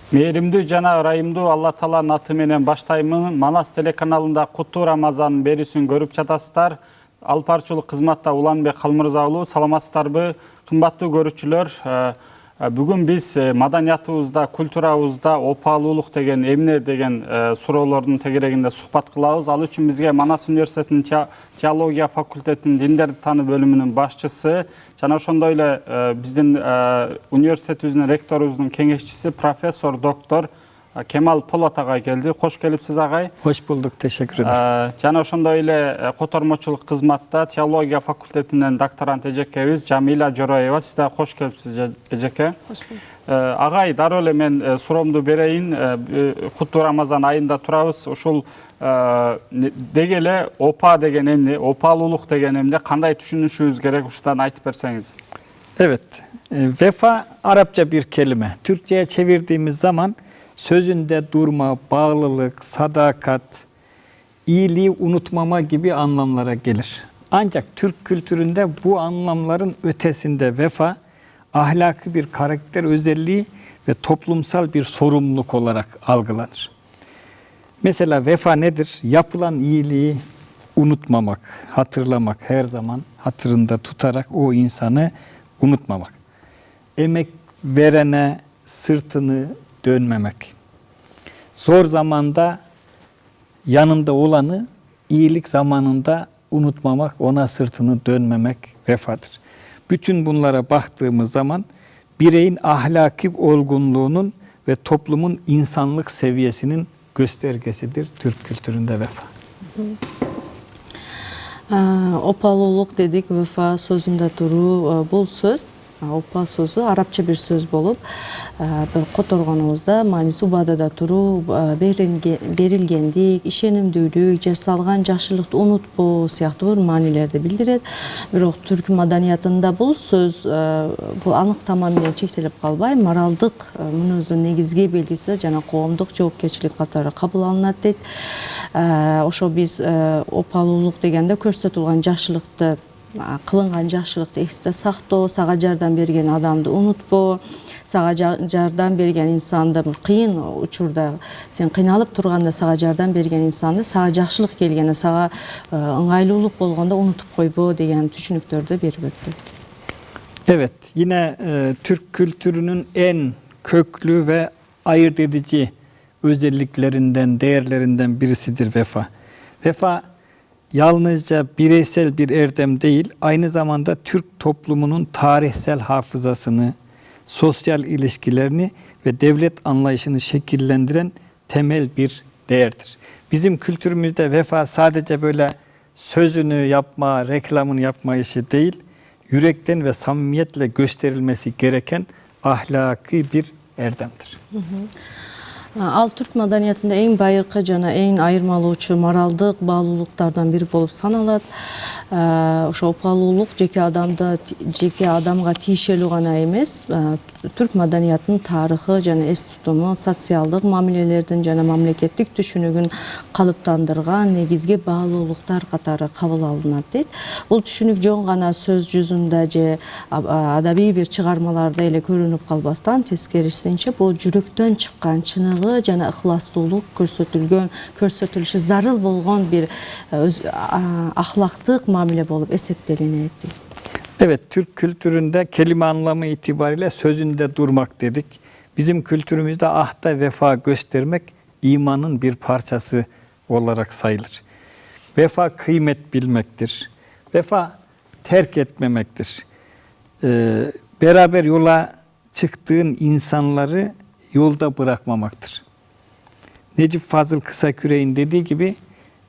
Mehримдүү жана ырайымдуу Алла Тааланын аты менен баштаймын. Манас телеканалында Куттуу Рамазан берүүсүн көрүп жатасыздар. Алып баруучулук кызматта Уланбек Калмырза уулу, саламатсыздарбы? Кымбаттуу көрүүчүлөр, бүгүн биз маданиятыбызда, культурабызда опалуулук деген эмне деген суроолордун тегерегинде сухбат кылабыз. Ал үчүн бизге Манас университетинин теология факультетинин диндерди таануу бөлүмүнүн башчысы жана ошондой эле биздин университетибиздин ректорубуздун кеңешчиси профессор доктор Кемал Полот агай келди. Кош келипсиз агай. Хош булдук, teşekkür ederim. Жана ошондой эле котормочулук кызматта теология факультетинен докторант эжекебиз Жамиля Жороева. Сиз да кош келипсиз эжеке. Кош булдук. Агай, дароо эле мен суроомду берейин. Куттуу Рамазан айында турабыз. Ушул деги эле опа деген эмне, опалуулук деген эмне кандай түшүнүшүбүз керек, ушудан айтып берсеңиз. Evet, vefa Arapça bir kelime. Türkçe'ye çevirdiğimiz zaman sözünde durma, bağlılık, sadakat, iyiliği unutmama gibi anlamlara gelir. Ancak Türk kültüründe bu anlamların ötesinde vefa, ahlaki bir karakter özelliği ve toplumsal bir sorumluluk olarak algılanır. Mesela vefa nedir? Yapılan iyiliği unutmamak, hatırlamak, her zaman hatırında tutarak o insanı unutmamak. Emek verene sırtını dönmemek. Zor zamanda yanında olanı iyilik zamanında unutmamak, ona sırtını dönmemek vefadır. Bütün bunlara baktığımız zaman bireyin ahlaki olgunluğunun ve toplumun insanlık seviyesinin göstergesidir Türk kültüründe vefa. Opalуулук dedik, vefa sözünde durуу. Бул söz, опа сөзү арабча bir söz болуп, которгонубузда мааниси убадада туруу, берилгендик, ишенимдүүлүк, жасалган жакшылыкты унутпоо сыяктуу bir маанилерди билдирет. Бирок түрк маданиятында бул сөз бул аныктама менен чектелип калбай, моралдык мүнөздүн негизги белгиси жана коомдук жоопкерчилик катары кабыл алынат дейт. Ошо биз опалуулук дегенде көрсөтүлгөн жакшылыкты, кылынган жакшылыкты эсте сактоо, сага жардам берген адамды унутпоо, сага жардам берген инсанды кыйын учурда сен кыйналып турганда сага жардам берген инсанды, сага жакшылык келгенде, сага ыңгайлуулук болгондо унутуп койбоо деген түшүнүктөрдү берип өттү. Evet, yine Türk kültürünün en köklü ve ayırt edici özelliklerinden, değerlerinden birisidir vefa. Vefa yalnızca bireysel bir erdem değil, aynı zamanda Türk toplumunun tarihsel hafızasını, sosyal ilişkilerini ve devlet anlayışını şekillendiren temel bir değerdir. Bizim kültürümüzde vefa sadece böyle sözünü yapma, reklamını yapma işi değil, yürekten ve samimiyetle gösterilmesi gereken ahlaki bir erdemdir. Ал түрк маданиятында эң байыркы жана эң айырмалоочу моралдык баалуулуктардан бири болуп саналат. Ошо опалуулук жеке адамга тиешелүү гана эмес, түрк маданиятынын тарыхы жана эс тутуму, социалдык мамилелердин жана мамлекеттик түшүнүгүн калыптандырган негизги баалуулуктар катары кабыл алынат дейт. Бул түшүнүк жөн гана сөз жүзүндө же адабий бир чыгармаларда эле көрүнүп калбастан, тескерисинче бул жүрөктөн чыккан чыныгы жана ыхластуулук көрсөтүлүшү зарыл болгон бир ahlактык мамиле болуп эсептелинет. Evet, Türk kültüründe kelime anlamı itibariyle sözünde durmak dedik. Bizim kültürümüzde ahda vefa göstermek imanın bir parçası olarak sayılır. Vefa kıymet bilmektir. Vefa terk etmemektir. Beraber yola çıktığın insanları yolda bırakmamaktır. Necip Fazıl Kısaküre'nin dediği gibi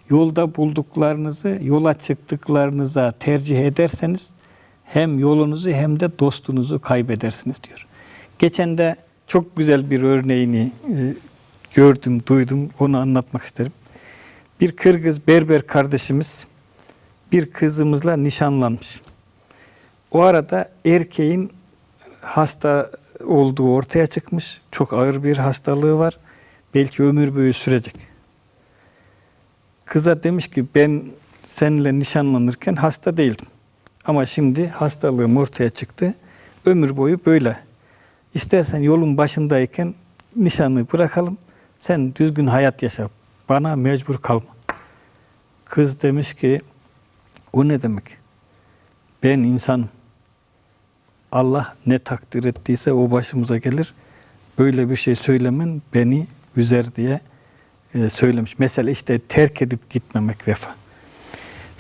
yolda bulduklarınızı yola çıktıklarınıza tercih ederseniz hem yolunuzu hem de dostunuzu kaybedersiniz diyor. Geçen de çok güzel bir örneğini gördüm, duydum, onu anlatmak isterim. Bir Kırgız berber kardeşimiz bir kızımızla nişanlanmış. O arada erkeğin hasta olduğu ortaya çıkmış. Çok ağır bir hastalığı var. Belki ömür boyu sürecek. Kıza demiş ki ben seninle nişanlanırken hasta değildim. Ama şimdi hastalığım ortaya çıktı. Ömür boyu böyle. İstersen yolun başındayken nişanı bırakalım. Sen düzgün hayat yaşa. Bana mecbur kalma. Kız demiş ki o ne demek? Ben insanım. Allah ne takdir ettiyse o başımıza gelir. Böyle bir şey söylemen beni üzer diye söylemiş. Mesela işte terk edip gitmemek vefa.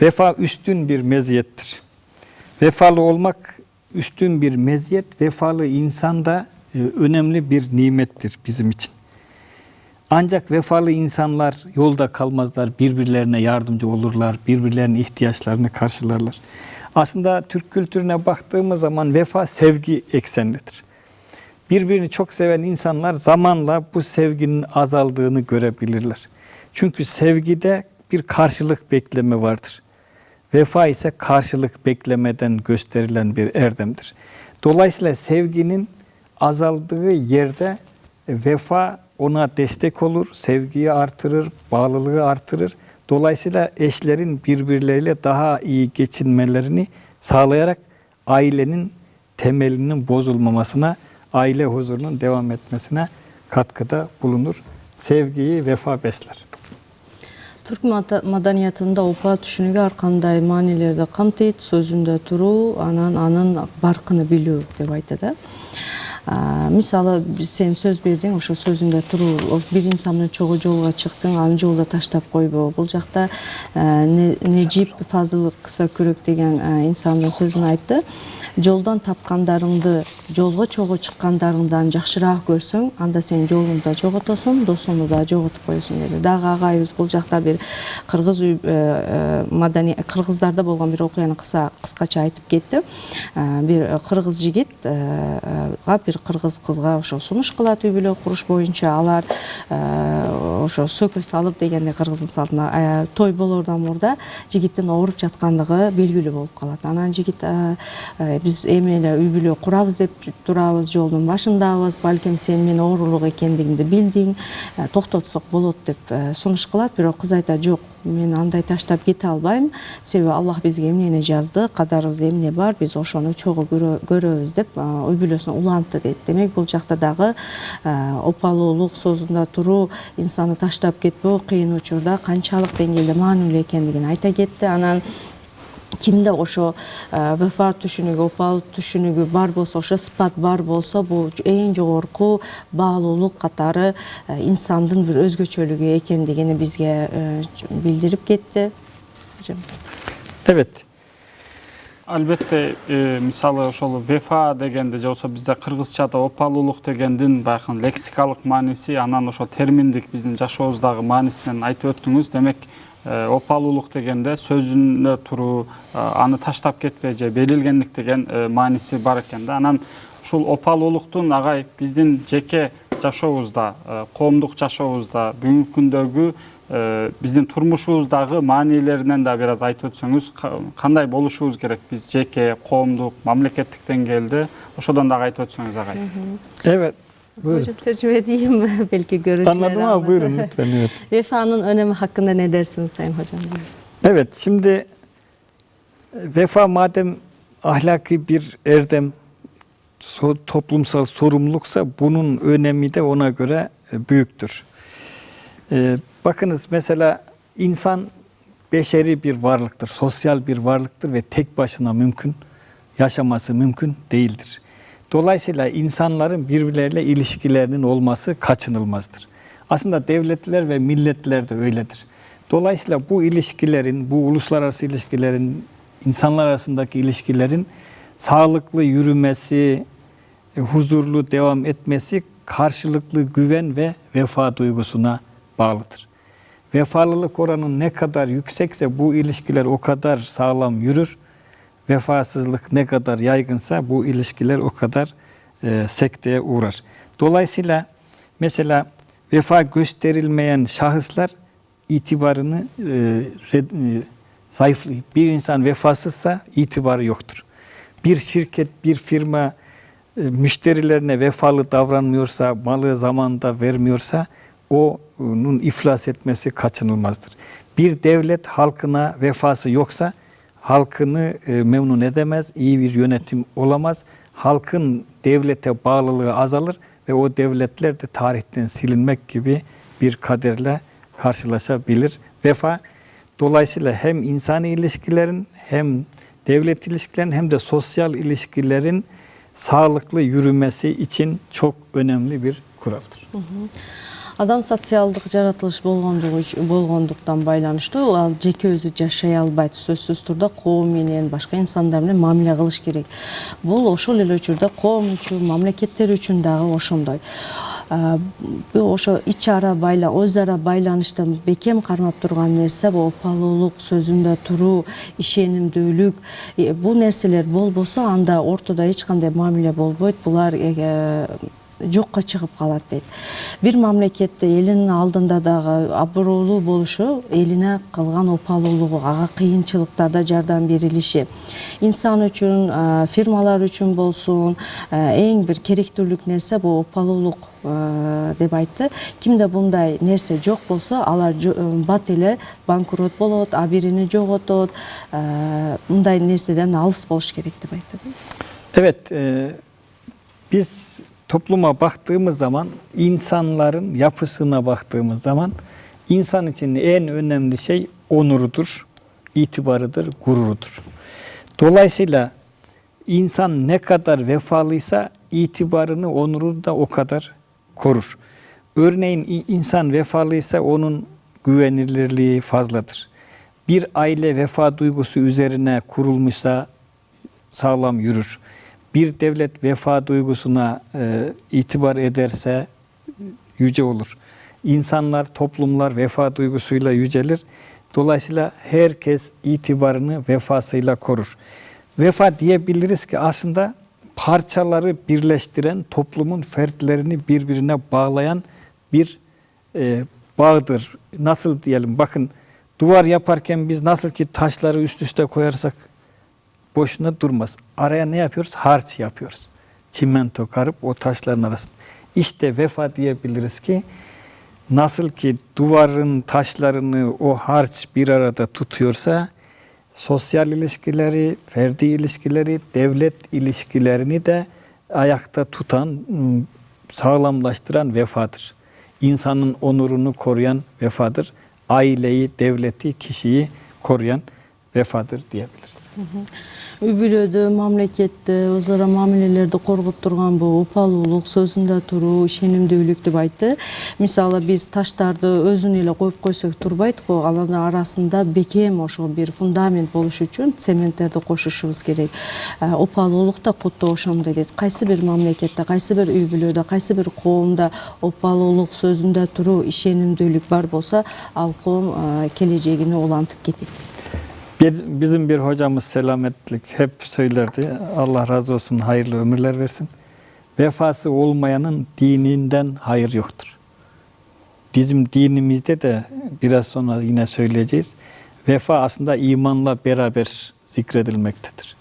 Vefa üstün bir meziyettir. Vefalı olmak üstün bir meziyet. Vefalı insan da önemli bir nimettir bizim için. Ancak vefalı insanlar yolda kalmazlar, birbirlerine yardımcı olurlar, birbirlerinin ihtiyaçlarını karşılarlar. Aslında Türk kültürüne baktığımız zaman vefa sevgi eksenlidir. Birbirini çok seven insanlar zamanla bu sevginin azaldığını görebilirler. Çünkü sevgide bir karşılık bekleme vardır. Vefa ise karşılık beklemeden gösterilen bir erdemdir. Dolayısıyla sevginin azaldığı yerde vefa ona destek olur, sevgiyi artırır, bağlılığı artırır. Dolayısıyla eşlerin birbirleriyle daha iyi geçinmelerini sağlayarak ailenin temelinin bozulmamasına, aile huzurunun devam etmesine katkıda bulunur. Sevgiyi vefa besler. Türk madaniyatında opa түшүнүгү ар кандай маанилерди камтыйт, сөзүндө туруу, анын баркыны билүү деп айтат. Мисалы сен сөз бердиң, ошо сөзүндө туруу, бир инсан менен чогуу жолго чыктың, аны жолдо таштап койбо. Бул жакта Нежип Фазыл Кыса Күрөк деген инсандын сөзүн айтты. Жолдон тапкандарыңды, жолго чогуу чыккандарыңдан жакшыраак көрсөң, анда сен жолуңда жоготосуң, досуңду да жоготуп коесуң деди. Дагы агайыбыз бул жакта бир кыргыздарда болгон бир окуяны кыскача айтып кетти. Бир кыргыз жигитга бир кыргыз кызга ошо сунуш кылат үй бүлө куруш боюнча. Алар ошо сөкө салып дегенде кыргыздын салтына той болордон мурда жигиттин ооруп жаткандыгы белгилүү болуп калат. Анан жигит биз эми эле үй бүлө курабыз деп турабыз, жолдун башындабыз, балким сен менин оорулук экендигимди билдиң, токтотсок болот деп сунуш кылат. Бирок кыз айтат, жок, мен андай таштап кете албайм, себеби Аллах бизге эмнени жазды, кадарыбызда эмне бар, биз ошону чогуу көрөбүз деп үй бүлөсүнө улантты дейт. Демек бул жакта дагы опалуулук, сөзүндө туруу, инсаны таштап кетпөө кыйын учурда канчалык деңгээлде маанилүү экендигин айта кетти. Анан кимде ошо вефа түшүнүгү, опал түшүнүгү бар болсо, ошо сыпат бар болсо, бул эң жогорку баалуулук катары инсандын бир өзгөчөлүгү экендигини бизге билдирип кетти. Evet. Албетте, мисалы ошол вефа дегенде же болсо бизде кыргызчада опалуулук дегендин байкын лексикалык мааниси, анан ошо терминдик биздин жашообуздагы маанисинен айтып өттүңүз. Демек, опалуулук дегенде сөзүндө туруу, аны таштап кетпей же берилгендик деген мааниси бар экен да. Анан ушул опалуулуктун агай биздин жеке жашообузда, коомдук жашообузда, бүгүнкү күндөгү биздин турмушубуздагы маанилеринен да бир аз айтып өтсөңүз, кандай болушубуз керек биз жеке, коомдук, мамлекеттик деңгээлде, ошодон дагы айтып өтсөңүз агай. Evet. Buyurun. Hocam tercüme edeyim belki görüşleri. Anladım ama buyurun lütfen. Evet. Vefanın önemi hakkında ne dersiniz Sayın Hocam? Evet, şimdi vefa madem ahlaki bir erdem, toplumsal sorumluluksa bunun önemi de ona göre büyüktür. Bakınız mesela insan beşeri bir varlıktır, sosyal bir varlıktır ve tek başına yaşaması mümkün değildir. Dolayısıyla insanların birbirleriyle ilişkilerinin olması kaçınılmazdır. Aslında devletler ve milletler de öyledir. Dolayısıyla bu ilişkilerin, bu uluslararası ilişkilerin, insanlar arasındaki ilişkilerin sağlıklı yürümesi, huzurlu devam etmesi karşılıklı güven ve vefa duygusuna bağlıdır. Vefalılık oranı ne kadar yüksekse bu ilişkiler o kadar sağlam yürür. Vefasızlık ne kadar yaygınsa bu ilişkiler o kadar sekteye uğrar. Dolayısıyla mesela vefa gösterilmeyen şahıslar itibarını zayıflıyor. Bir insan vefasızsa itibarı yoktur. Bir şirket, bir firma müşterilerine vefalı davranmıyorsa, malı zamanında vermiyorsa onun iflas etmesi kaçınılmazdır. Bir devlet halkına vefası yoksa halkını memnun edemez, iyi bir yönetim olamaz. Halkın devlete bağlılığı azalır ve o devletler de tarihten silinmek gibi bir kaderle karşılaşabilir. Vefa dolayısıyla hem insani ilişkilerin hem devlet ilişkilerin hem de sosyal ilişkilerin sağlıklı yürümesi için çok önemli bir kuraldır. Адам социалдык жаратылыш болгондуктан байланыштуу ал жеке өзү жашай албайт. Сөзсүз турда коом менен, башка инсандар менен мамиле кылыш керек. Бул ошол эле учурда коом үчүн, мамлекеттер үчүн дагы ошондой. Ошо өз ара байланыштан бекем кармап турган нерсе бул опалуулук, сөзүндө туруу, ишенимдүүлүк. Бул нерселер болбосо анда ортодо эч кандай мамиле болбойт. Булар жокко чыгып калат дейт. Бир мамлекетте элинин алдында дагы аброолуу болушу, элине кылган опалуулугу, ага кыйынчылыктарда жардам берилиши. Инсан үчүн, фирмалар үчүн болсун, эң бир керектүүлүк нерсе бул опалуулук деп айтты. Кимде мындай нерсе жок болсо, алар бат эле банкрот болот, абирини жоготот. Мындай нерседен алыс болуш керек деп айтты. Evet, biz topluma baktığımız zaman, insanların yapısına baktığımız zaman insan için en önemli şey onurudur, itibarıdır, gururudur. Dolayısıyla insan ne kadar vefalıysa itibarını, onurunu da o kadar korur. Örneğin insan vefalıysa onun güvenilirliği fazladır. Bir aile vefa duygusu üzerine kurulmuşsa sağlam yürür. Bir devlet vefa duygusuna itibar ederse yüce olur. İnsanlar, toplumlar vefa duygusuyla yücelir. Dolayısıyla herkes itibarını vefasıyla korur. Vefa diyebiliriz ki aslında parçaları birleştiren, toplumun fertlerini birbirine bağlayan bir bağdır. Nasıl diyelim, bakın duvar yaparken biz nasıl ki taşları üst üste koyarsak boşuna durmaz. Araya ne yapıyoruz? Harç yapıyoruz. Çimento karıp o taşların arasında. İşte vefa diyebiliriz ki nasıl ki duvarın taşlarını o harç bir arada tutuyorsa sosyal ilişkileri, ferdi ilişkileri, devlet ilişkilerini de ayakta tutan, sağlamlaştıran vefadır. İnsanın onurunu koruyan vefadır. Aileyi, devleti, kişiyi koruyan vefadır diyebiliriz. Үй-бүлөдө, мамлекетте, өз ара мамилелерди коргоп турган бул опалуулук, сөзүндө туруу, ишенимдүүлүк деп айтты. Мисалы биз таштарды өзүн эле коюп койсок турбайт го, алардын арасында бекем ошол бир фундамент болуш үчүн цементтерди кошушубуз керек. Опалуулук да кутта ошондой дейт. Кайсы бир мамлекетте, кайсы бир үй-бүлөдө, кайсы бир коомдо опалуулук, сөзүндө туруу, ишенимдүүлүк бар болсо, ал коом келечегине улантып кетет. Bizim bir hocamız selametlik hep söylerdi. Allah razı olsun, hayırlı ömürler versin. Vefası olmayanın dininden hayır yoktur. Bizim dinimizde de biraz sonra yine söyleyeceğiz. Vefa aslında imanla beraber zikredilmektedir.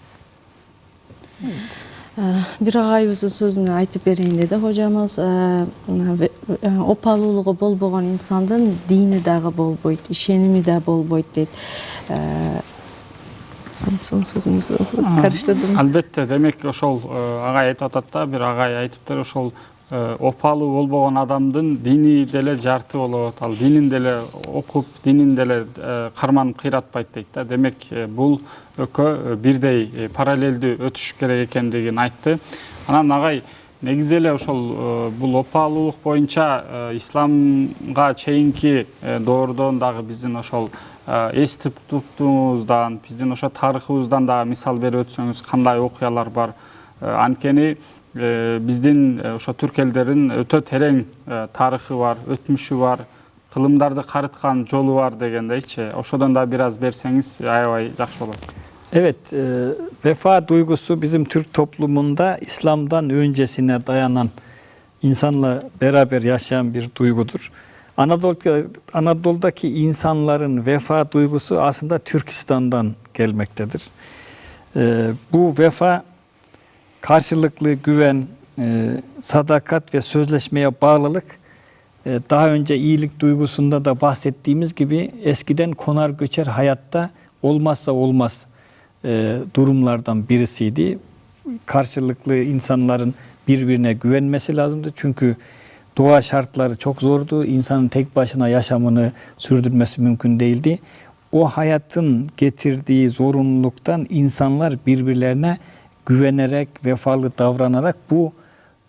Bir agayыбыздын сөзүнө айтып берейин деди hocamız. Опалуулугу болбогон инсандын дини дагы болбойт, ишеними да болбойт дейт. Son sözümüzü karıştırdım. Albatta, demek ошол агай айтып атат да, бир агай айтыптыр, ошол опалуу болбогон адамдын дини деле жарты болот. Ал динин деле окуп, динин деле карманып кыйратпайт дейт да. Демек бул экөө бирдей параллелдүү өтүш керек экендигин айтты. Анан агай негизи эле ошол бул опалуулук боюнча исламга чейинки доордон дагы биздин ошол эстип туруптугубуздан, биздин ошо тарыхыбыздан дагы мисал берип өтсөңүз кандай окуялар бар. Анткени биздин ошо түрк элдерин өтө терең тарыхы бар, өтмүшү бар, кылымдарды карыткан жолу var дегендейчи. Ошодон да biraz берсеңиz аябай жакшы болот. Evet, vefa duygusu bizim Türk toplumunda İslam'dan öncesine dayanan, insanla beraber yaşayan bir duygudur. Anadolu'daki insanların vefa duygusu aslında Türkistan'dan gelmektedir. Bu vefa karşılıklı güven, sadakat ve sözleşmeye bağlılık, daha önce iyilik duygusunda da bahsettiğimiz gibi eskiden konar göçer hayatta olmazsa olmaz durumlardan birisiydi. Karşılıklı insanların birbirine güvenmesi lazımdı. Çünkü doğa şartları çok zordu. İnsanın tek başına yaşamını sürdürmesi mümkün değildi. O hayatın getirdiği zorunluluktan insanlar birbirlerine güvenerek, vefalı davranarak bu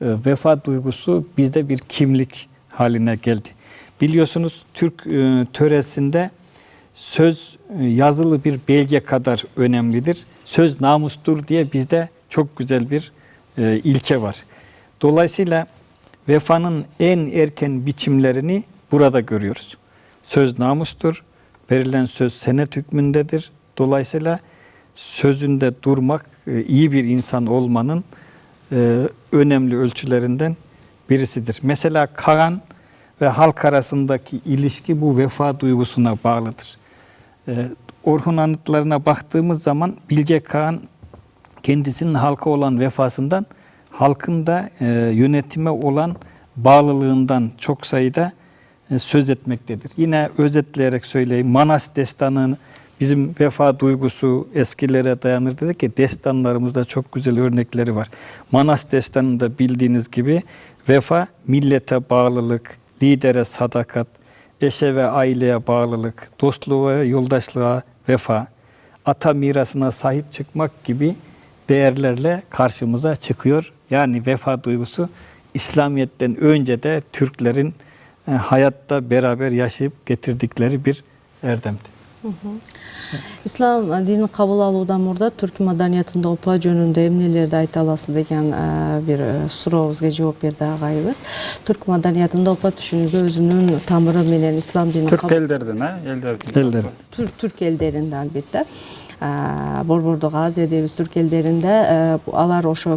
vefa duygusu bizde bir kimlik haline geldi. Biliyorsunuz Türk töresinde söz yazılı bir belge kadar önemlidir. Söz namustur diye bizde çok güzel bir ilke var. Dolayısıyla vefanın en erken biçimlerini burada görüyoruz. Söz namustur, verilen söz senet hükmündedir. Dolayısıyla sözünde durmak iyi bir insan olmanın önemli ölçülerinden birisidir. Mesela Kağan ve halk arasındaki ilişki bu vefa duygusuna bağlıdır. Orhun anıtlarına baktığımız zaman Bilge Kağan kendisinin halka olan vefasından, halkın da yönetime olan bağlılığından çok sayıda söz etmektedir. Yine özetleyerek söyleyeyim, Manas destanının bizim vefa duygusu eskilere dayanır dedik ki destanlarımızda çok güzel örnekleri var. Manas destanında bildiğiniz gibi vefa millete bağlılık, lidere sadakat, eşe ve aileye bağlılık, dostluğa ve yoldaşlığa vefa, ata mirasına sahip çıkmak gibi değerlerle karşımıza çıkıyor. Yani vefa duygusu İslamiyet'ten önce de Türklerin hayatta beraber yaşayıp getirdikleri bir erdemdi. İslam dini kabul alуудан murda Türk madaniyatında opa жөнүндө эмнелерди айта аласыз деген bir сурообузга жооп берди агайыбыз. Türk madaniyatında opa түшүнүгү özünün tamırı менен İslam dini Türk ellerden ha? Ellerden. Türk ellerinde albatta. Борбордук Азия дейбиз Түрк элдеринде алар ошо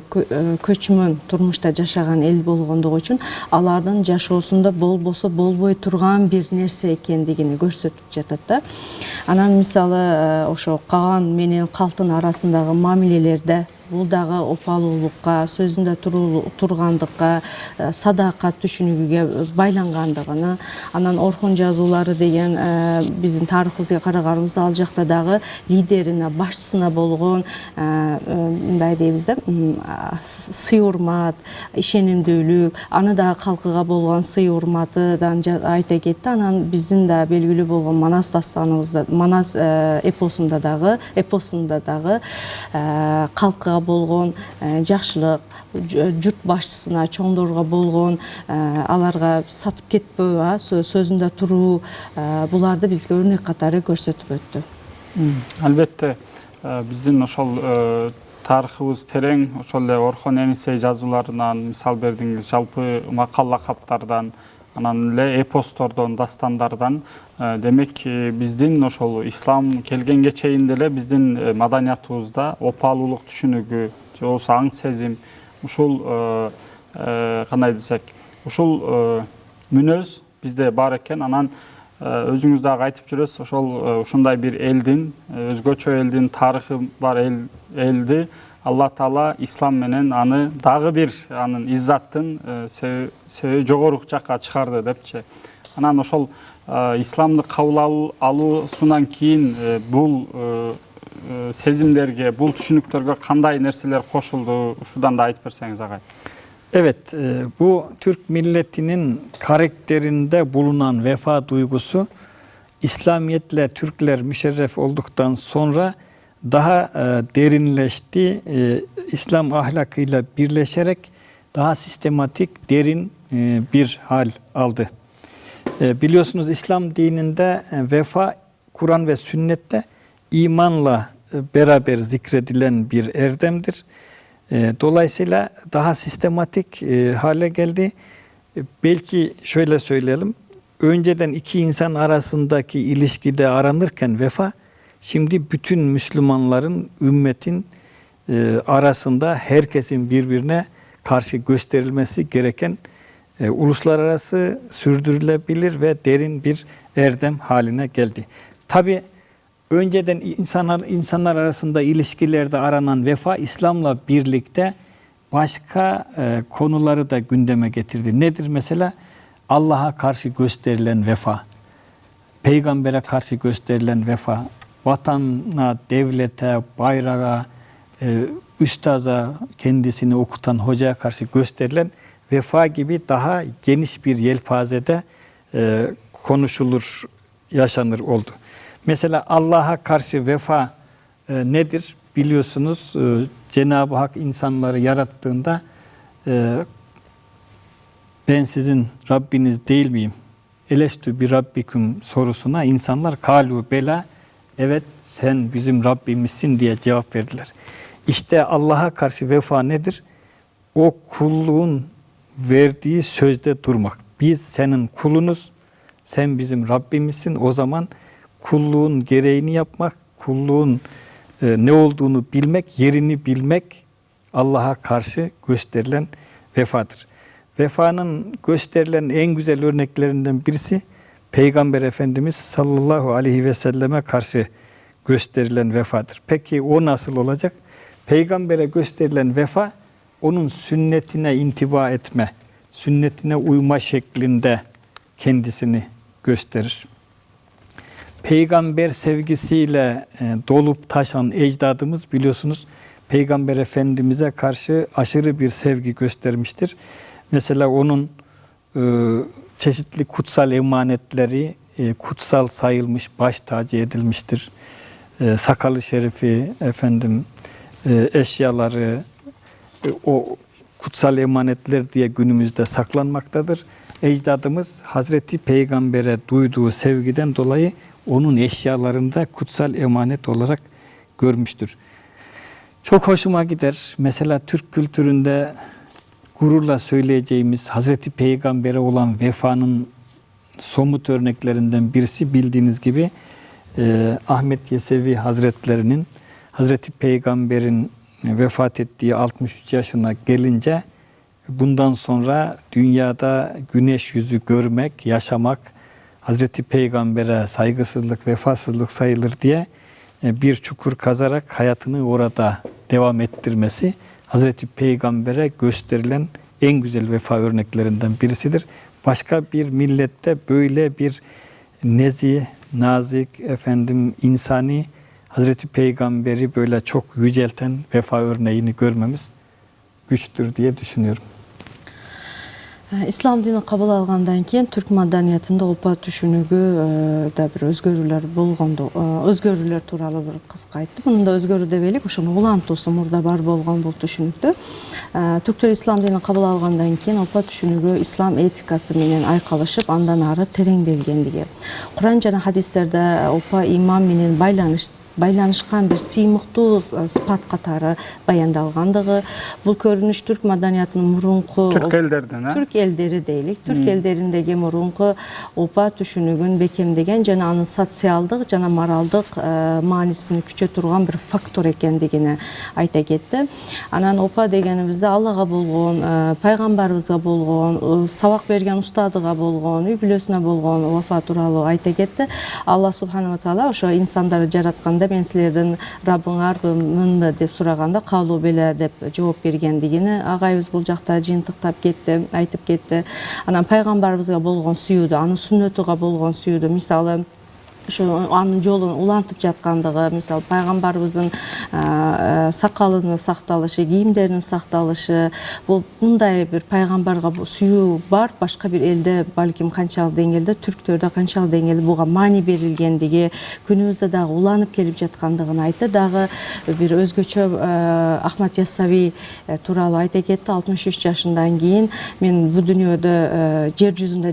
көчмөн турмушта жашаган эл болгондугу үчүн алардын жашоосунда болбосо болбой турган бир нерсе экендигин көрсөтүп жатат да. Анан мисалы ошо Каган менен калктын арасындагы мамилелерде бул дагы опалуулукка, сөзүндө тургандыкка, садакат түшүнүгүгө байлангандыгыны, анан Орхун жазуулары деген биздин тарыхыбызга караганыбызда ал жакта дагы лидерине, башчысына болгон мындай дейбиз да, сый урмат, ишенимдүүлүк, аны дагы калкыга болгон сый урматыдан айта кетти. Анан биздин да белгилүү болгон Манас дастаныбызда, Манас эпосунда дагы калкыга болгон жакшылык, журт башчысына, чоңдорго болгон аларга сатып кетпөө, сөзүндө туруу, буларды бизге өрнөк катары көрсөтүп өттү. Албетте биздин ошол тарыхыбыз терең, ошол эле Орхон Энисей жазууларынан мисал бердиңиз, жалпы макал лакаптардан, анан эле эпостордон, дастандардан. Демек биздин ошол ислам келгенге чейин деле биздин маданиятыбызда опалуулук түшүнүгү, же болбосо аң сезим, ушул кандай десек, ушул мүнөз бизде бар экен. Анан өзүңүз дагы айтып жүрөсүз, ошол ушундай бир элдин, өзгөчө элдин, тарыхы бар элди Алла Таала ислам менен аны дагы бир анын иззаттын жогору жакка чыгарды депчи. Анан ошол исламды кабыл алуусунан кийин бул сезимдерге, бул түшүнүктөргө кандай нерселер кошулду? Ушудан да айтып берсеңиз агай. Evet, bu Türk milletinin karakterinde bulunan vefa duygusu İslamiyetle Türkler müşerref olduktan sonra daha derinleşti. İslam ahlakıyla birleşerek daha sistematik, derin bir hal aldı. Biliyorsunuz İslam dininde vefa Kur'an ve sünnette imanla beraber zikredilen bir erdemdir. Dolayısıyla daha sistematik hale geldi. Belki şöyle söyleyelim. Önceden iki insan arasındaki ilişkide aranırken vefa, şimdi bütün Müslümanların, ümmetin arasında herkesin birbirine karşı gösterilmesi gereken uluslararası, sürdürülebilir ve derin bir erdem haline geldi. Tabii önceden insanlar arasında ilişkilerde aranan vefa İslam'la birlikte başka konuları da gündeme getirdi. Nedir mesela? Allah'a karşı gösterilen vefa, peygambere karşı gösterilen vefa, vatana, devlete, bayrağa, üstaza, kendisini okutan hocaya karşı gösterilen vefa gibi daha geniş bir yelpazede konuşulur, yaşanır oldu. Mesela Allah'a karşı vefa nedir? Biliyorsunuz Cenab-ı Hak insanları yarattığında ben sizin Rabbiniz değil miyim? Elestü bi Rabbiküm sorusuna insanlar kalu bela, evet sen bizim Rabbimizsin diye cevap verdiler. İşte Allah'a karşı vefa nedir? O kulluğun verdiği sözde durmak. Biz senin kulunuz, sen bizim Rabbimizsin. O zaman kulluğun gereğini yapmak, kulluğun ne olduğunu bilmek, yerini bilmek Allah'a karşı gösterilen vefadır. Vefanın gösterilen en güzel örneklerinden birisi Peygamber Efendimiz sallallahu aleyhi ve selleme karşı gösterilen vefadır. Peki o nasıl olacak? Peygambere gösterilen vefa onun sünnetine intiba etme, sünnetine uyma şeklinde kendisini gösterir. Peygamber sevgisiyle dolup taşan ecdadımız biliyorsunuz Peygamber Efendimiz'e karşı aşırı bir sevgi göstermiştir. Mesela onun çeşitli kutsal emanetleri kutsal sayılmış, baş tacı edilmiştir. Sakalı şerifi, eşyaları, o kutsal emanetler diye günümüzde saklanmaktadır. Ecdadımız Hazreti Peygamber'e duyduğu sevgiden dolayı onun eşyalarında kutsal emanet olarak görmüştür. Çok hoşuma gider. Mesela Türk kültüründe gururla söyleyeceğimiz Hazreti Peygamber'e olan vefanın somut örneklerinden birisi bildiğiniz gibi Ahmet Yesevi Hazretlerinin Hazreti Peygamber'in vefat ettiği 63 yaşına gelince bundan sonra dünyada güneş yüzü görmek, yaşamak Hazreti Peygamber'e saygısızlık, vefasızlık sayılır diye bir çukur kazarak hayatını orada devam ettirmesi Hazreti Peygamber'e gösterilen en güzel vefa örneklerinden birisidir. Başka bir millette böyle bir nezih, nazik, insani Hazreti Peygamber'i böyle çok yücelten vefa örneğini görmemiz güçtür diye düşünüyorum. İslam dini kabul algandan keyin Türk madaniyatında opa түшүнүгү da bir özgörülөр болгондо, özgörülөр тууралуу bir кыска айтты. Bunun da özgörü деп элек, ошону улантуусу мурда бар болгон бул түшүнүктү. Türkler İslam dinini kabul algandan keyin opa түшүнүгү İslam etikası менен айкалышып, андан ары тереңделгендиги. Kur'an жана хадистерде opa iman менен байланышкан bir сыймыктуу сыпат катары баяндалгандыгы, бул көрүнүш түрк маданиятынын мурунку Türk ellerden, Türk elderi deylik. Türk ellerindeki murunku opa түшүнүгүн бекемдеген жана анын социалдык жана моралдык маанисин күчө турган bir фактор экендигини айта кетти. Анан опа дегенибизде Аллага болгон, пайгамбарыбызга болгон, сабак берген устадыга болгон, үй бүлөсүнө болгон вафа тууралуу айта кетти. Алла субханала таала ошо инсандарды жаратканда мен силердин Раббыңарбымынбы деп сураганда калуу беле деп жооп бергендигини агайыбыз бул жакта жыйынтыктап кетти, айтып кетти. Анан пайгамбарыбызга болгон сүйүүдү, анын сүннөтүгө болгон сүйүүдү, мисалы şu anın yolunu ulantып жаткандыгы, мисалы пайгамбарыбыздын сакалынын сакталышы, кийимдеринин сакталышы, бул мындай bir пайгамбарга сүйүү бар, башка bir элде балким канчалык деңгээлде, түрктөрдө канчалык деңгээлде буга маани берилгендиги, күнүбүздө дагы уланып келип жаткандыгын айтты. Дагы bir өзгөчө Ахмат Яссави тууралуу айта кетти. 63 жашындан кийин мен бул дүйнөдө жер жүзүндө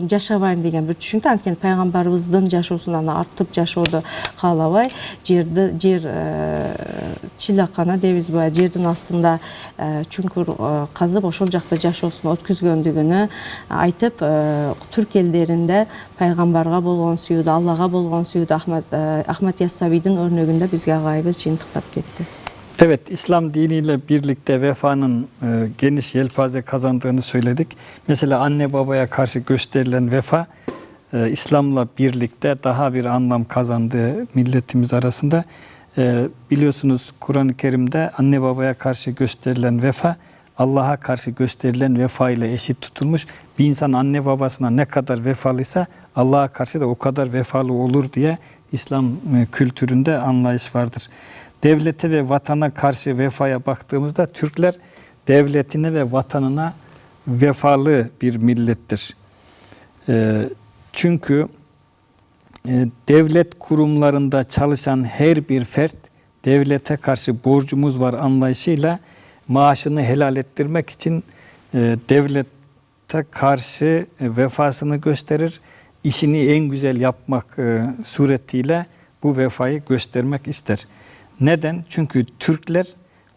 жашабайм деген bir düşündü. Antkeni Peygamberimizden жашоосунан артып жашоодо каалабай, жер чилакана дейбизби, жердин астында чүңкүр казып, ошол жакта жашоосун өткүзгөндүгүнү айтып, түрк элдеринде пайгамбарга болгон сүйүүдү, Аллага болгон suyudu Ahmet Yassavi'nin örneğinde bizge agayыбыз жыйынтыктап кетти. Evet, İslam diniyle birlikte vefanın geniş yelpaze kazandığını söyledik. Mesela anne babaya karşı gösterilen vefa İslam'la birlikte daha bir anlam kazandığı milletimiz arasında. Biliyorsunuz Kur'an-ı Kerim'de anne babaya karşı gösterilen vefa Allah'a karşı gösterilen vefa ile eşit tutulmuş. Bir insan anne babasına ne kadar vefalıysa Allah'a karşı da o kadar vefalı olur diye İslam kültüründe anlayış vardır. Devlete ve vatana karşı vefaya baktığımızda Türkler devletine ve vatanına vefalı bir millettir. Çünkü devlet kurumlarında çalışan her bir fert devlete karşı borcumuz var anlayışıyla maaşını helal ettirmek için devlete karşı vefasını gösterir. İşini en güzel yapmak suretiyle bu vefayı göstermek ister. Neden? Çünkü Türkler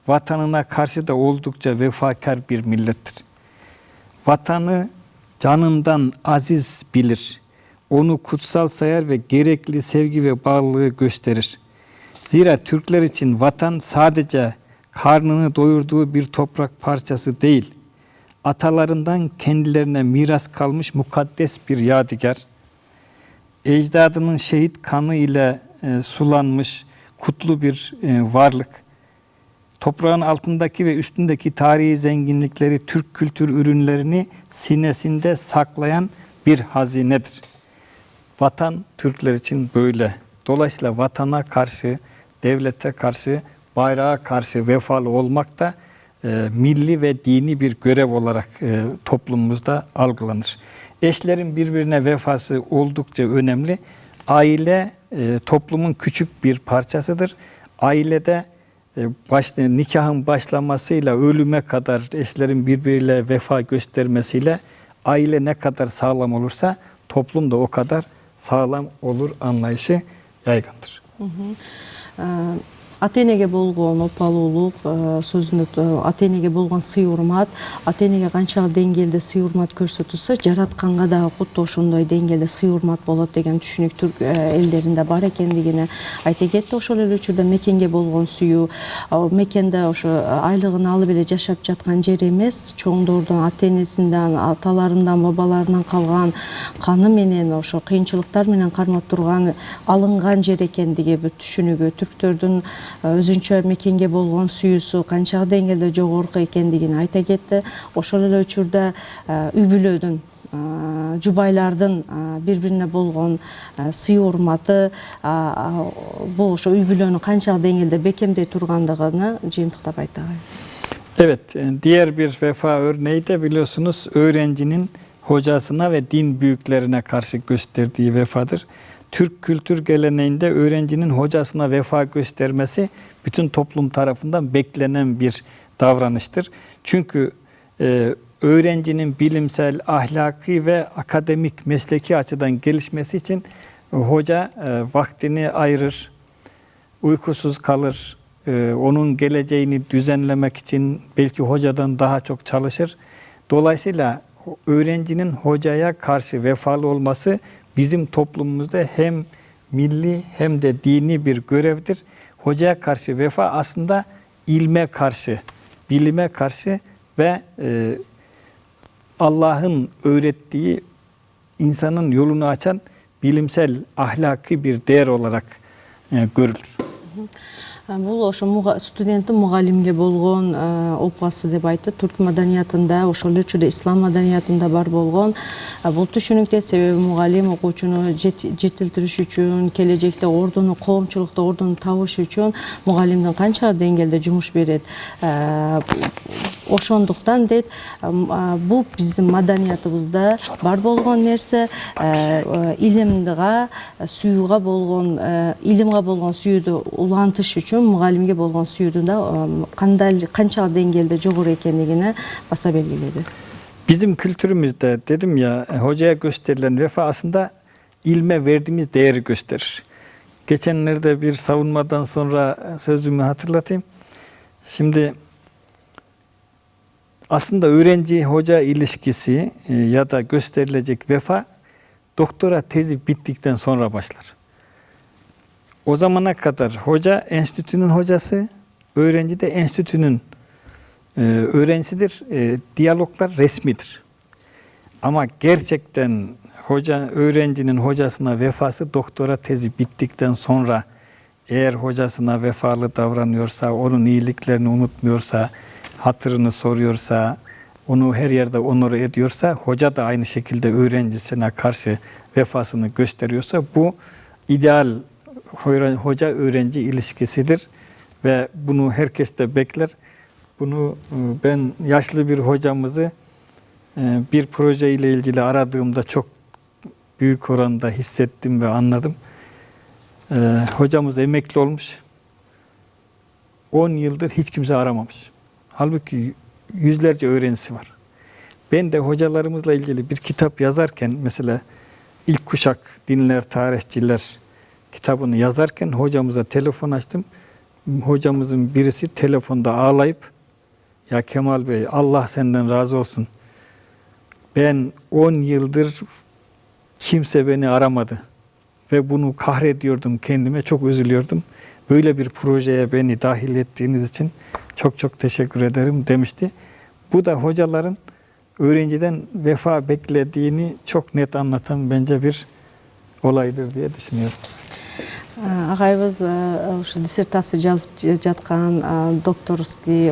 vatanına karşı da oldukça vefakar bir millettir. Vatanı canından aziz bilir. Onu kutsal sayar ve gerekli sevgi ve bağlılığı gösterir. Zira Türkler için vatan sadece karnını doyurduğu bir toprak parçası değil, atalarından kendilerine miras kalmış mukaddes bir yadigar, ecdadının şehit kanı ile sulanmış kutlu bir varlık, toprağın altındaki ve üstündeki tarihi zenginlikleri, Türk kültür ürünlerini sinesinde saklayan bir hazinedir. Vatan Türkler için böyle. Dolayısıyla vatana karşı, devlete karşı, bayrağa karşı vefalı olmak da milli ve dini bir görev olarak toplumumuzda algılanır. Eşlerin birbirine vefası oldukça önemli. Aile toplumun küçük bir parçasıdır. Ailede nikahın başlamasıyla ölüme kadar eşlerin birbiriyle vefa göstermesiyle aile ne kadar sağlam olursa toplum da o kadar sağlam olur anlayışı yaygındır. Ата-энеге болгон опалуулук сөзүндө ата-энеге болгон сый-урмат, ата-энеге канчалык деңгээлде сый-урмат көрсөтүлсө, жаратканга дагы куту ошондой деңгээлде сый-урмат болот деген түшүнүк түрк элдеринде бар экендигине айта кетти. Ошол эле учурда мекенге болгон сүйүү, мекенде ошо айлыгын алып эле жашап жаткан жер эмес, чоңдордон, ата-энесинден, аталарынан, бабаларынан калган каны менен, ошо кыйынчылыктар менен кармап турган, алынган жер экендиги бир түшүнүгү, түрктөрдүн өзүнчө мекенге болгон сүйүүсү канчалык деңгээлде жогорку экендигин айта кетти. Ошол эле учурда үй бүлөдүн, жубайлардын бири-бирине болгон сый-урматы бул ошо үй бүлөнү канчалык деңгээлде бекемдей тургандыгына жыйынтыктап айта алабыз. Evet, diğer bir vefa örneği de biliyorsunuz öğrencinin hocasına ve din büyüklerine karşı gösterdiği vefadır. Türk kültür geleneğinde öğrencinin hocasına vefa göstermesi bütün toplum tarafından beklenen bir davranıştır. Çünkü öğrencinin bilimsel, ahlaki ve akademik, mesleki açıdan gelişmesi için hoca vaktini ayırır, uykusuz kalır, onun geleceğini düzenlemek için belki hocadan daha çok çalışır. Dolayısıyla öğrencinin hocaya karşı vefalı olması bizim toplumumuzda hem milli hem de dini bir görevdir. Hocaya karşı vefa aslında ilme karşı, bilime karşı ve Allah'ın öğrettiği insanın yolunu açan bilimsel, ahlaki bir değer olarak görülür. Бул ошо студенттин мугалимге болгон опасы деп айтты. Түрк маданиятында, ошол эле учурда ислам маданиятында бар болгон бул түшүнүктө, себеби мугалим окуучуну жетилтириш үчүн, келечекте ордуну, коомчулукта ордуну табыш үчүн мугалимдин канчалык деңгээлде жумуш берет. Ошондуктан дейт, бул биздин маданиятыбызда бар болгон нерсе, илимге сүйүүгө болгон, илимге болгон сүйүүдү улантыш үчүн мугалимге болгон сүйүүдүн да канчалык деңгээлде жогору экендигине баса белгиледи. Bizim kültürümüzde dedim ya hocaya gösterilen vefa aslında ilme verdiğimiz değeri gösterir. Geçenlerde bir savunmadan sonra sözümü hatırlatayım. Şimdi aslında öğrenci-hoca ilişkisi ya da gösterilecek vefa doktora tezi bittikten sonra başlar. O zamana kadar hoca enstitünün hocası, öğrenci de enstitünün öğrencisidir. Diyaloglar resmidir. Ama gerçekten öğrencinin hocasına vefası doktora tezi bittikten sonra eğer hocasına vefalı davranıyorsa, onun iyiliklerini unutmuyorsa, hatırını soruyorsa, onu her yerde onur ediyorsa, hoca da aynı şekilde öğrencisine karşı vefasını gösteriyorsa bu ideal hoca-öğrenci ilişkisidir ve bunu herkes de bekler. Bunu ben yaşlı bir hocamızı bir proje ile ilgili aradığımda çok büyük oranda hissettim ve anladım. Hocamız emekli olmuş. 10 yıldır hiç kimse aramamış. Halbuki yüzlerce öğrencisi var. Ben de hocalarımızla ilgili bir kitap yazarken, mesela ilk kuşak dinler, tarihçiler kitabını yazarken hocamıza telefon açtım. Hocamızın birisi telefonda ağlayıp, ya Kemal Bey, Allah senden razı olsun. Ben 10 yıldır kimse beni aramadı ve bunu kahrediyordum kendime, çok üzülüyordum. Böyle bir projeye beni dahil ettiğiniz için çok çok teşekkür ederim demişti. Bu da hocaların öğrenciden vefa beklediğini çok net anlatan bence bir olaydır diye düşünüyorum. Ағайбыз ошо диссертация жазып жаткан докторский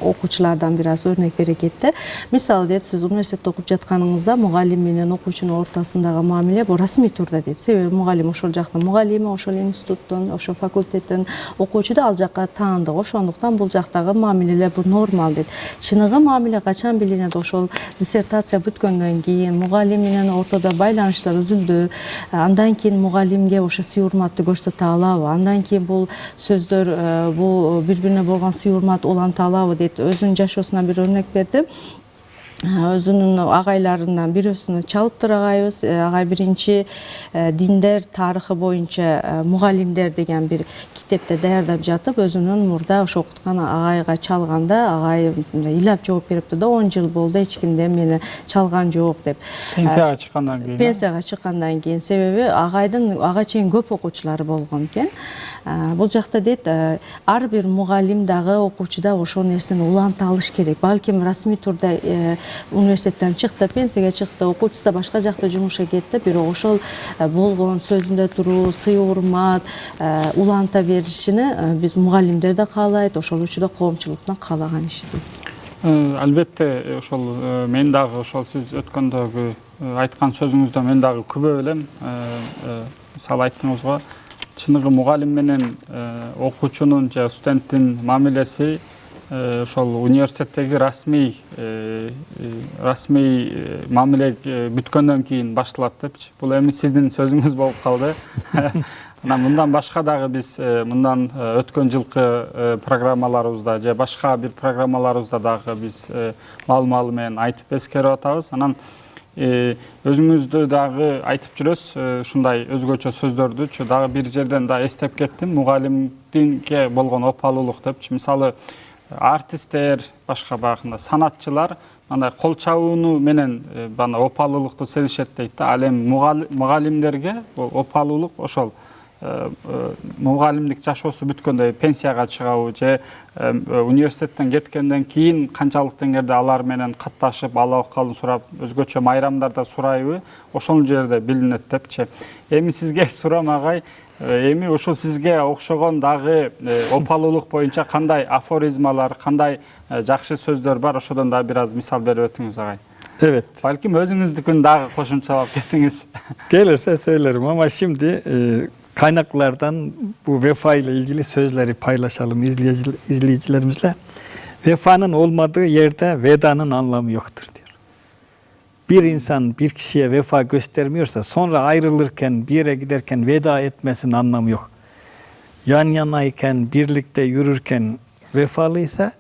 окуучулардан бир аз өрнөк бере кетти. Мисалы дейт, сиз университетте окуп жатканыңызда мугалим менен окуучунун ортосундагы мамиле бул расмий турда дейт. Себеби мугалим ошол жактын мугалими, ошол институттун, ошол факультеттин окуучу да ал жакка таандык. Ошондуктан бул жактагы мамилелер бул нормал дейт. Чыныгы мамиле качан билинет? Ошол диссертация бүткөндөн кийин мугалим менен ортодо байланыштар үзүлдү. Андан кийин мугалимге ошо сый урматты көрсөтө алабы? Андан кийин бул сөздөр бул бири-бирине болгон сый урмат уланта алабы дейт. Өзүнүн жашоосунан бир өрнөк берди. Өзүнүн агайларынан бирөөсүнү чалыптыр агайыбыз. Агай биринчи диндер тарыхы боюнча мугалимдер деген бир китепте даярдап жатып, өзүнүн мурда ошо окуткан агайга чалганда, агай ыйлап жооп берипти да, 10 жыл болду, эч кимде мени чалган жок деп. Пенсияга чыккандан кийин. Пенсияга чыккандан кийин, себеби агайдын ага чейин көп окуучулары болгон экен. Бул жакта дейт, ар бир мугалим дагы окуучу да ошол нерсени уланта алыш керек. Балким расмий турда университеттен чыкты, пенсияга чыкты, окуучусу да башка жакта жумушка кетти, бирок ошол болгон сөзүндө туруу, сый урмат, уланта беришини биз мугалимдер да каалайт, ошол үчүн да коомчулуктан каалаган иши. Албетте, ошол мен дагы ошол сиз өткөндөгү айткан сөзүңүздө мен дагы күбө элем. Мисалы айттыңыз го, чыныгы мугалим менен окуучунун же студенттин мамилеси ошол университеттеги расмий мамиле бүткөндөн кийин башталат депчи. Бул эми сиздин сөзүңүз болуп калды. Мындан башка дагы биз мындан өткөн жылкы программаларыбызда же башка бир программаларыбызда дагы биз маал менен айтып эскерип атабыз. Анан өзүңүздү дагы айтып жүрөсүз, ушундай өзгөчө сөздөрдүчү дагы бир жерден да эстеп кеттим. Мугалимдинке болгон опалуулук депчи. Мисалы артисттер, башка багында санатчылар мындай кол чабууну менен бана опалуулукту сезишет дейт да. Ал эми мугалимдерге опалуулук ошол мугалимдик жашоосу бүткөндө пенсияга чыгабы же университеттен кеткенден кийин канчалык деңгээлде алар менен катташып, алакалын сурап, өзгөчө майрамдарда сурайбы, ошол жерде билинет депчи. Эми сизге сурам агай, эми ушул сизге окшогон дагы опалуулук боюнча кандай афоризмалар, кандай жакшы сөздөр бар, ошодон да бир аз мисал берип өтүңүз агай. Evet. Балким өзүңүздүкүн дагы кошумчалап kеттиңиz. Gelirse söylerim ama şimdi kaynaklardan bu vefa ile ilgili sözleri paylaşalım izleyicilerimizle. Vefanın olmadığı yerde vedanın anlamı yoktur diyor. Bir insan bir kişiye vefa göstermiyorsa sonra ayrılırken, bir yere giderken veda etmesinin anlamı yok. Yan yanayken, birlikte yürürken vefalıysa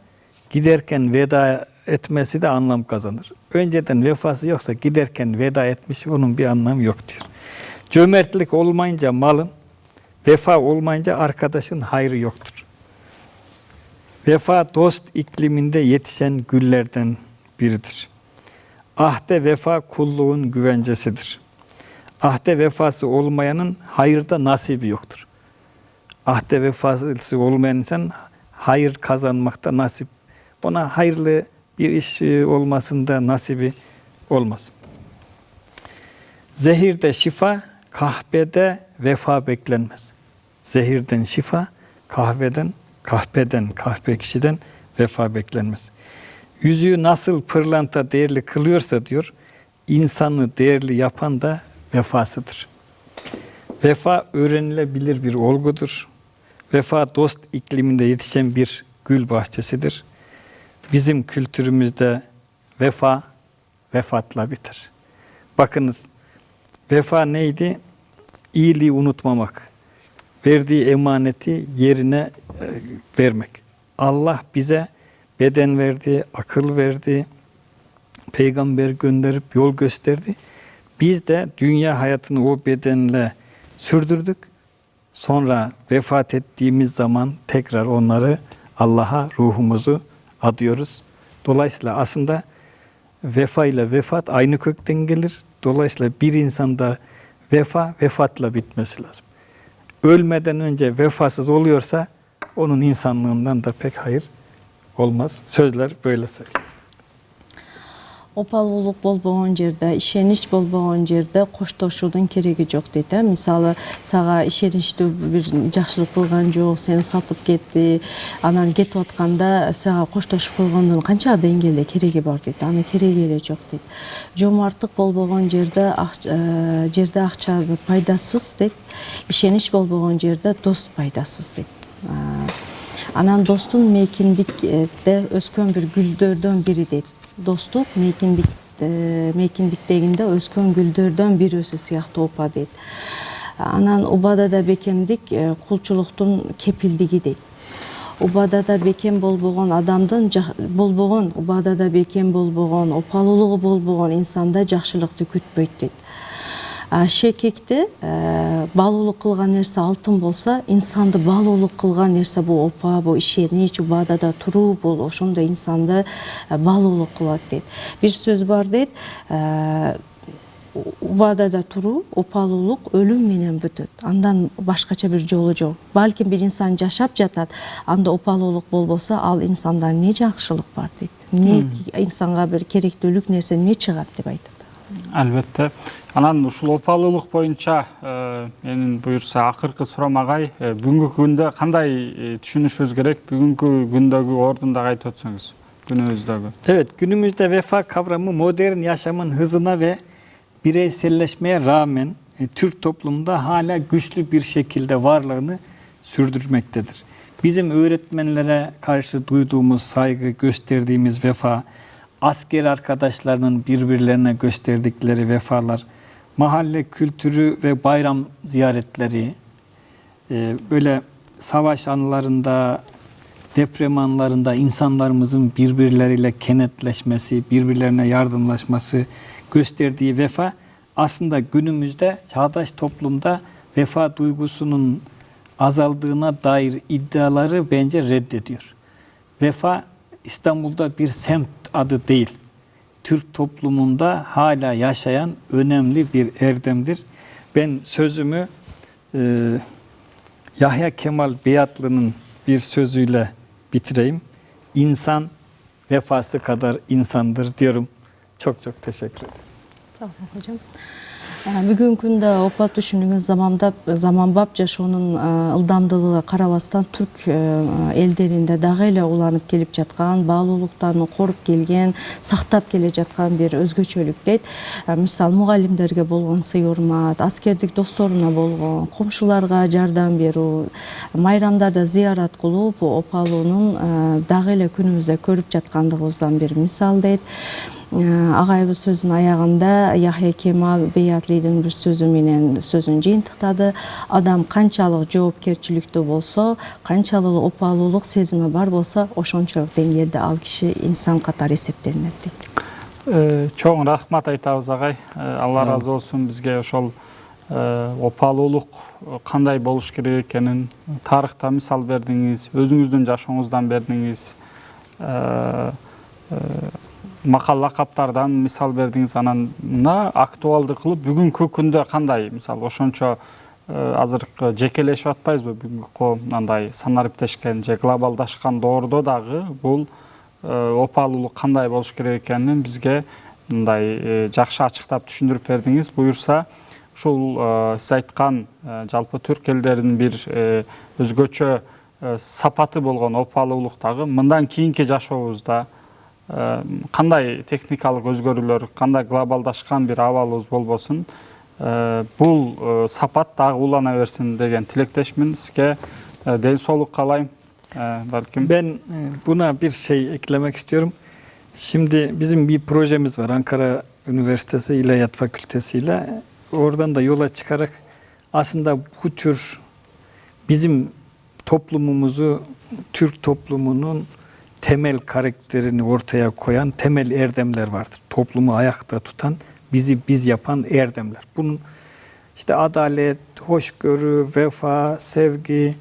giderken veda etmesi de anlam kazanır. Önceden vefası yoksa giderken veda etmiş, onun bir anlamı yok diyor. Cömertlik olmayınca malın, vefa olmayınca arkadaşın hayrı yoktur. Vefa dost ikliminde yetişen güllerden biridir. Ahde vefa kulluğun güvencesidir. Ahde vefası olmayanın hayırda nasibi yoktur. Ahde vefası olmayan insan hayır kazanmakta nasip, ona hayırlı bir iş olmasında nasibi olmaz. Zehirde şifa, kahvede vefa beklenmez. Zehirden şifa, kahveden, kahpe kişiden vefa beklenmez. Yüzüğü nasıl pırlanta değerli kılıyorsa diyor, insanı değerli yapan da vefasıdır. Vefa öğrenilebilir bir olgudur. vefa dost ikliminde yetişen bir gül bahçesidir. Bizim kültürümüzde vefa vefatla biter. Bakınız, vefa neydi? İyiliği unutmamak, verdiği emaneti yerine vermek. Allah bize beden verdi, akıl verdi, peygamber gönderip yol gösterdi. Biz de dünya hayatını o bedenle sürdürdük. Sonra vefat ettiğimiz zaman tekrar onları Allah'a ruhumuzu adıyoruz. Dolayısıyla aslında vefa ile vefat aynı kökten gelir. Dolayısıyla bir insanda vefa vefatla bitmesi lazım. Ölmeden önce vefasız oluyorsa onun insanlığından da pek hayır olmaz. Sözler böyle söylüyor. Opalуулuk болбогон жерде, ишенич болбогон жерде коштошуудун кереги жок дейт. Мисалы, сага ишеничтүү бир жакшылык кылган жок, сени сатып кетти, анан кетип атканда сага коштошуп койгондун канча деңгээлде кереги бар дейт. Аны кереги эле жок дейт. Жомарттык болбогон жерде акча пайдасыз дейт. Ишенич болбогон жерде дос пайдасыз дейт. Анан достун мейкиндикте өскөн бир гүлдөрдөн бири дейт. Достук мейкиндиктегинде өскөн гүлдөрдөн бирөөсү сыяктуу опа дейт. Анан убадада бекемдик кулчулуктун кепилдиги дейт. Убадада бекем болбогон адамдын убадада бекем болбогон, опалуулугу болбогон инсанда жакшылыкты күтпөйт дейт. Шекекте балуулук кылган нерсе алтын болса, инсанды балуулук кылган нерсе бул опа, бул ишенич, убадада туруу, бул ошондо инсанды балуулук кылат дейт. Бир сөз бар дейт, убадада туруу, опалуулук өлүм менен бүтөт. Андан башкача бир жолу жок. Балким бир инсан жашап жатат, анда опалуулук болбосо, ал инсанда эмне жакшылык бар дейт. Эмне инсанга бир керектүүлүк нерсе эмне чыгат деп айтат. Албетте. Анан ушул опалуулук боюнча менин буюрса акыркы сурам агай, бүгүнкү күндө кандай түшүнүшүбүз керек? Бүгүнкү күндөгү ордун да айтып өтсөңүз, günümüzdөгü. Evet, günümüzde vefa kavramı modern yaşamın hızına ve bireyselleşmeye rağmen Türk toplumunda hala güçlü bir şekilde varlığını sürdürmektedir. Bizim öğretmenlere karşı duyduğumuz saygı, gösterdiğimiz vefa, asker arkadaşlarının birbirlerine gösterdikleri vefalar, mahalle kültürü ve bayram ziyaretleri, böyle savaş anlarında, deprem anlarında insanlarımızın birbirleriyle kenetleşmesi, birbirlerine yardımlaşması, gösterdiği vefa aslında günümüzde çağdaş toplumda vefa duygusunun azaldığına dair iddiaları bence reddediyor. Vefa İstanbul'da bir semt adı değil. Türk toplumunda hala yaşayan önemli bir erdemdir. Ben sözümü Yahya Kemal Beyatlı'nın bir sözüyle bitireyim. İnsan vefası kadar insandır diyorum. Çok çok teşekkür ederim. Sağ olun hocam. Бүгүнкү күндө опа түшүнүгүн заманбап жашоонун ылдамдылыгына карабастан түрк элдеринде дагы эле уланып келип жаткан, баалуулуктарын коруп келген, сактап келе жаткан бир өзгөчөлүк дейт. Мисалы мугалимдерге болгон сый урмат, аскердик досторуна болгон, комшуларга жардам берүү, майрамдарда зыярат кылып, опалуунун дагы эле күнүбүздө көрүп жаткандыгыбыздан бир мисал дейт. Агайбыз сөзүнүн аягында Яхья Кемал Бейатлидин бир сөзү менен сөзүн жыйынтыктады. Адам канчалык жоопкерчиликтүү болсо, канчалык опалуулук сезими бар болсо, ошончолук деңгээлде ал киши инсан катары эсептелинет дейт. Чоң рахмат айтабыз агай. Алла разы болсун, бизге ошол опалуулук кандай болуш керек экенин тарыхта мисал бердиңиз, өзүңүздүн жашооңуздан бердиңиз. Макал лакаптардан мисал бердиңиз, анан актуалды кылып бүгүнкү күндө кандай, мисалы ошончо азыркы жекелешип атпайбызбы, бүгүнкү мындай санариптешкен же глобалдашкан доордо дагы бул опалуулук кандай болуш керек экенин бизге мындай жакшы ачыктап түшүндүрүп бердиңиз. Буюрса ушул сиз айткан жалпы түрк элдеринин бир өзгөчө сапаты болгон опалуулук дагы мындан кийинки жашообузда кандай техникалык өзгөрүүлөр, кандай глобалдашкан бир абалыбыз болбосун, бул сапат дагы улана берсин деген тилектешмин. Сизге Dен соолук каалайм. Balkim. Ben buna bir şey eklemek istiyorum. Şimdi bizim bir projemiz var Ankara Üniversitesi İlahiyat Fakültesi ile. Oradan da yola çıkarak aslında bu tür bizim toplumumuzu, Türk toplumunun temel karakterini ortaya koyan temel erdemler vardır. Toplumu ayakta tutan, bizi biz yapan erdemler. Bunun işte adalet, hoşgörü, vefa, sevgi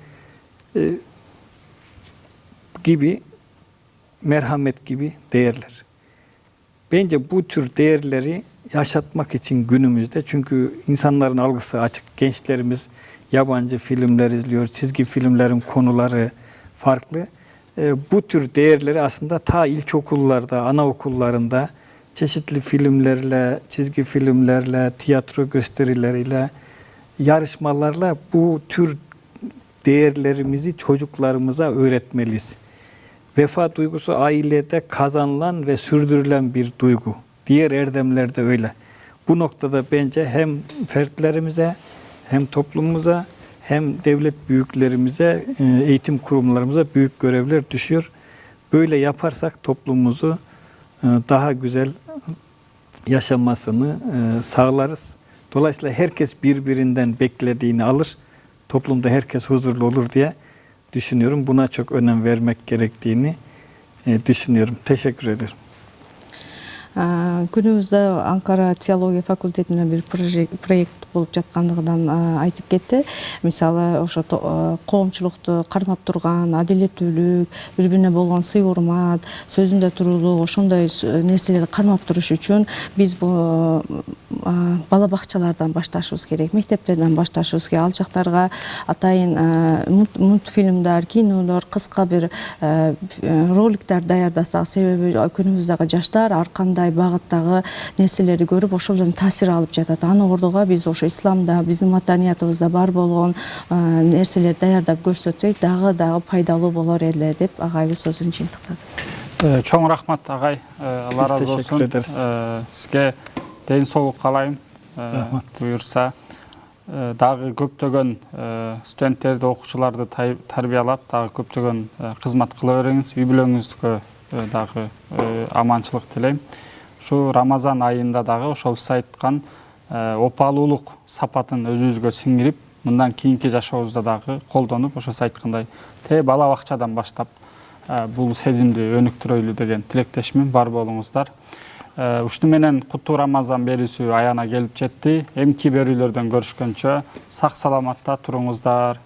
gibi, merhamet gibi değerler. Bence bu tür değerleri yaşatmak için günümüzde, çünkü insanların algısı açık, gençlerimiz yabancı filmler izliyor, çizgi filmlerin konuları farklı. Bu tür değerleri aslında ta ilkokullarda, anaokullarında çeşitli filmlerle, çizgi filmlerle, tiyatro gösterileriyle, yarışmalarla bu tür değerlerimizi çocuklarımıza öğretmeliyiz. Vefa duygusu ailede kazanılan ve sürdürülen bir duygu. Diğer erdemler de öyle. Bu noktada bence hem fertlerimize, hem toplumumuza, hem devlet büyüklerimize, eğitim kurumlarımıza büyük görevler düşüyor. Böyle yaparsak toplumumuzu daha güzel yaşamasını sağlarız. Dolayısıyla herkes birbirinden beklediğini alır. Toplumda herkes huzurlu olur diye düşünüyorum. Buna çok önem vermek gerektiğini düşünüyorum. Teşekkür ederim. Күнүбүздө Анкара теология факультетинде бир проект болуп жаткандыгынан айтып кетти. Мисалы ошо коомчулукту кармап турган адилеттүүлүк, бири бирине болгон сый урмат, сөзүндө туруулук, ошондой нерселерди кармап туруш үчүн биз бул бала бакчалардан башташыбыз керек, мектептерден башташыбыз керек. Ал жактарга атайын мультфильмдер, кинолор, кыска бир роликтер даярдасак, себеби күнүбүздөгү жаштар ар кандай багыттагы нерселерди көрүп ошолордон таасир алып жатат. Аны ордуга биз ошо исламда, биздин маданиятыбызда бар болгон нерселерди даярдап көрсөтсөк, дагы пайдалуу болор эле деп агайыбыз сөзүн жыйынтыктады. Чоң рахмат агай. Алла разы teşekkür olsun. ederiz. Сизге ден соолук каалайм. Рахмат. Буюрса дагы көптөгөн студенттерди, окуучуларды тарбиялап, дагы көптөгөн кызмат кыла бериңиз. Үй бүлөңүзгө дагы аманчылык тилейм. Şu Ramazan ayında dagы ошол сиз айткан опалуулук сапатын өзүбүзгө сиңирип, мындан кийинки жашообузда дагы колдонуп, ошо сиз айткандай бала бакчадан баштап бул сезимди өнүктүрөйлү деген тилектешмин. Бар болуңуздар. Ушуну менен Куттуу Рамазан берүүсү аяна келип жетти. Эмки берүүлөрдөн көрүшкөнчө сак саламатта туруңуздар.